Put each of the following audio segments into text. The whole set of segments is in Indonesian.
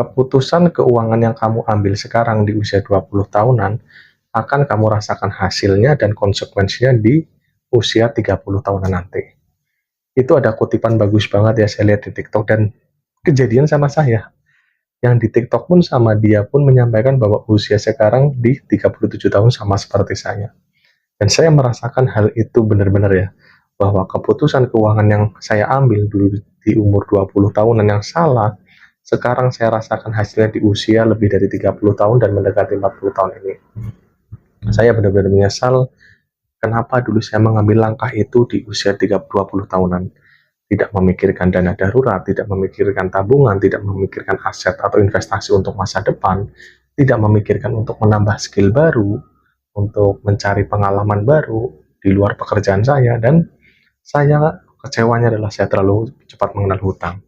keputusan keuangan yang kamu ambil sekarang di usia 20 tahunan akan kamu rasakan hasilnya dan konsekuensinya di usia 30 tahunan nanti. Itu ada kutipan bagus banget ya, saya lihat di TikTok dan kejadian sama saya. Yang di TikTok pun sama, dia pun menyampaikan bahwa usia sekarang di 37 tahun sama seperti saya. Dan saya merasakan hal itu benar-benar ya, bahwa keputusan keuangan yang saya ambil dulu di umur 20 tahunan yang salah, sekarang saya rasakan hasilnya di usia lebih dari 30 tahun dan mendekati 40 tahun ini. Saya benar-benar menyesal kenapa dulu saya mengambil langkah itu di usia 20 tahunan. Tidak memikirkan dana darurat, tidak memikirkan tabungan, tidak memikirkan aset atau investasi untuk masa depan, tidak memikirkan untuk menambah skill baru, untuk mencari pengalaman baru di luar pekerjaan saya, dan saya kecewanya adalah saya terlalu cepat mengenal hutang.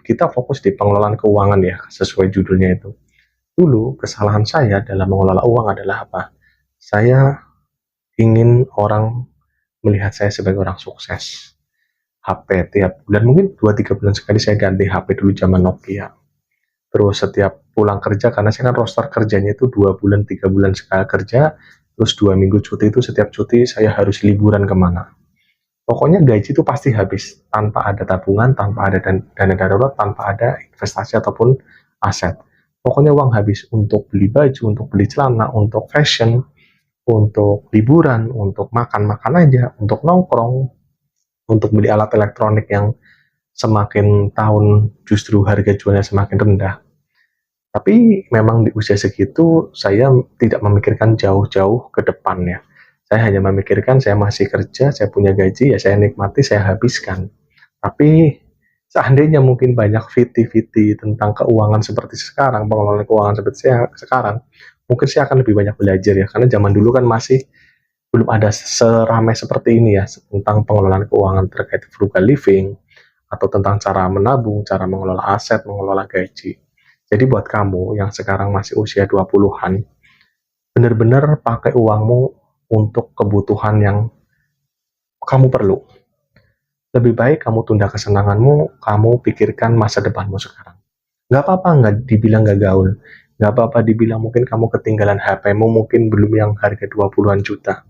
Kita fokus di pengelolaan keuangan ya, sesuai judulnya itu. Dulu kesalahan saya dalam mengelola uang adalah apa? Saya ingin orang melihat saya sebagai orang sukses. HP tiap bulan, mungkin 2-3 bulan sekali saya ganti HP dulu zaman Nokia. Terus setiap pulang kerja, karena saya kan roster kerjanya itu 2 bulan, 3 bulan sekali kerja, terus 2 minggu cuti, itu setiap cuti saya harus liburan kemana. Pokoknya gaji itu pasti habis, tanpa ada tabungan, tanpa ada dana darurat, tanpa ada investasi ataupun aset. Pokoknya uang habis untuk beli baju, untuk beli celana, untuk fashion, untuk liburan, untuk makan-makan aja, untuk nongkrong, untuk beli alat elektronik yang semakin tahun justru harga jualnya semakin rendah. Tapi memang di usia segitu saya tidak memikirkan jauh-jauh ke depannya. Saya hanya memikirkan saya masih kerja, saya punya gaji, ya saya nikmati, saya habiskan. Tapi seandainya mungkin banyak viti-viti tentang keuangan seperti sekarang, pengelolaan keuangan seperti saya sekarang, mungkin saya akan lebih banyak belajar ya, karena zaman dulu kan masih belum ada seramai seperti ini ya, tentang pengelolaan keuangan terkait frugal living, atau tentang cara menabung, cara mengelola aset, mengelola gaji. Jadi buat kamu yang sekarang masih usia 20-an, benar-benar pakai uangmu untuk kebutuhan yang kamu perlu. Lebih baik kamu tunda kesenanganmu, kamu pikirkan masa depanmu sekarang. Nggak apa-apa nggak dibilang nggak gaul, nggak apa-apa dibilang mungkin kamu ketinggalan HP-mu mungkin belum yang harga 20-an juta.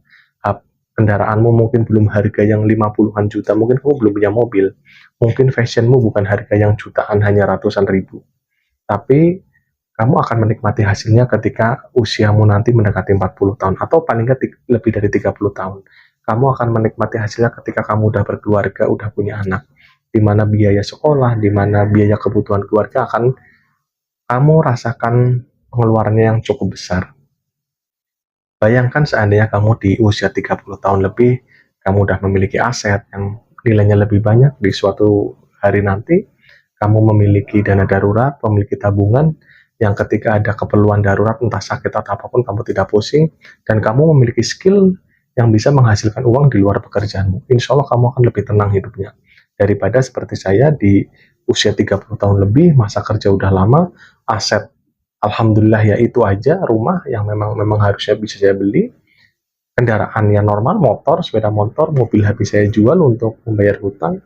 Kendaraanmu mungkin belum harga yang 50-an juta, mungkin kamu belum punya mobil, mungkin fashionmu bukan harga yang jutaan, hanya ratusan ribu. Tapi kamu akan menikmati hasilnya ketika usiamu nanti mendekati 40 tahun, atau paling nggak lebih dari 30 tahun. Kamu akan menikmati hasilnya ketika kamu udah berkeluarga, udah punya anak, di mana biaya sekolah, di mana biaya kebutuhan keluarga akan kamu rasakan pengeluarannya yang cukup besar. Bayangkan seandainya kamu di usia 30 tahun lebih, kamu udah memiliki aset yang nilainya lebih banyak di suatu hari nanti, kamu memiliki dana darurat, memiliki tabungan, yang ketika ada keperluan darurat, entah sakit atau apapun, kamu tidak pusing, dan kamu memiliki skill yang bisa menghasilkan uang di luar pekerjaanmu. Insya Allah kamu akan lebih tenang hidupnya. Daripada seperti saya di usia 30 tahun lebih, masa kerja udah lama, aset alhamdulillah ya itu aja, rumah yang memang harusnya bisa saya beli, kendaraan yang normal, motor, sepeda motor, mobil habis saya jual untuk membayar hutang,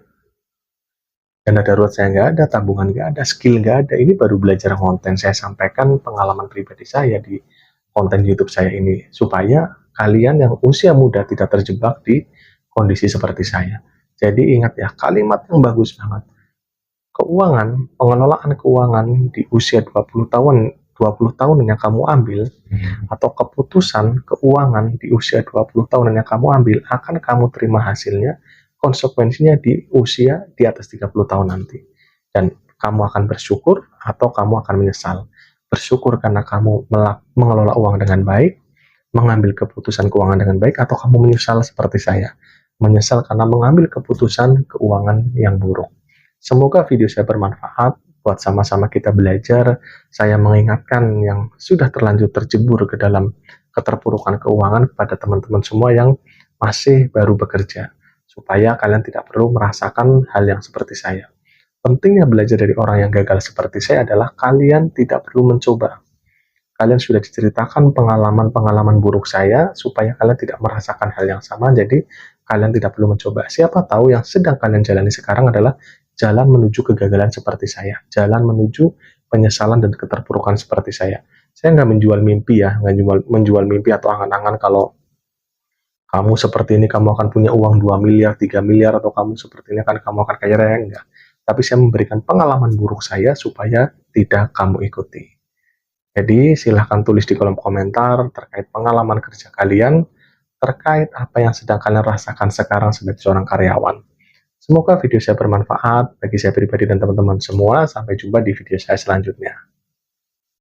dana darurat saya nggak ada, tabungan nggak ada, skill nggak ada. Ini baru belajar konten, saya sampaikan pengalaman pribadi saya di konten YouTube saya ini, supaya kalian yang usia muda tidak terjebak di kondisi seperti saya. Jadi ingat ya, kalimat yang bagus banget. Keuangan, pengelolaan keuangan di usia 20 tahun yang kamu ambil, atau keputusan keuangan di usia 20 tahun yang kamu ambil, akan kamu terima hasilnya, konsekuensinya di usia di atas 30 tahun nanti. Dan kamu akan bersyukur atau kamu akan menyesal. Bersyukur karena kamu mengelola uang dengan baik, mengambil keputusan keuangan dengan baik, atau kamu menyesal seperti saya. Menyesal karena mengambil keputusan keuangan yang buruk. Semoga video saya bermanfaat buat sama-sama kita belajar. Saya mengingatkan yang sudah terlanjur terjebur ke dalam keterpurukan keuangan kepada teman-teman semua yang masih baru bekerja, supaya kalian tidak perlu merasakan hal yang seperti saya. Pentingnya belajar dari orang yang gagal seperti saya adalah kalian tidak perlu mencoba. Kalian sudah diceritakan pengalaman-pengalaman buruk saya, supaya kalian tidak merasakan hal yang sama, jadi kalian tidak perlu mencoba. Siapa tahu yang sedang kalian jalani sekarang adalah jalan menuju kegagalan seperti saya, jalan menuju penyesalan dan keterpurukan seperti saya. Saya nggak menjual mimpi ya, nggak menjual mimpi atau angan-angan kalau kamu seperti ini kamu akan punya uang 2 miliar, 3 miliar, atau kamu seperti ini kan kamu akan kaya raya, enggak. Tapi saya memberikan pengalaman buruk saya supaya tidak kamu ikuti. Jadi silahkan tulis di kolom komentar terkait pengalaman kerja kalian, terkait apa yang sedang kalian rasakan sekarang sebagai seorang karyawan. Semoga video saya bermanfaat bagi saya pribadi dan teman-teman semua. Sampai jumpa di video saya selanjutnya.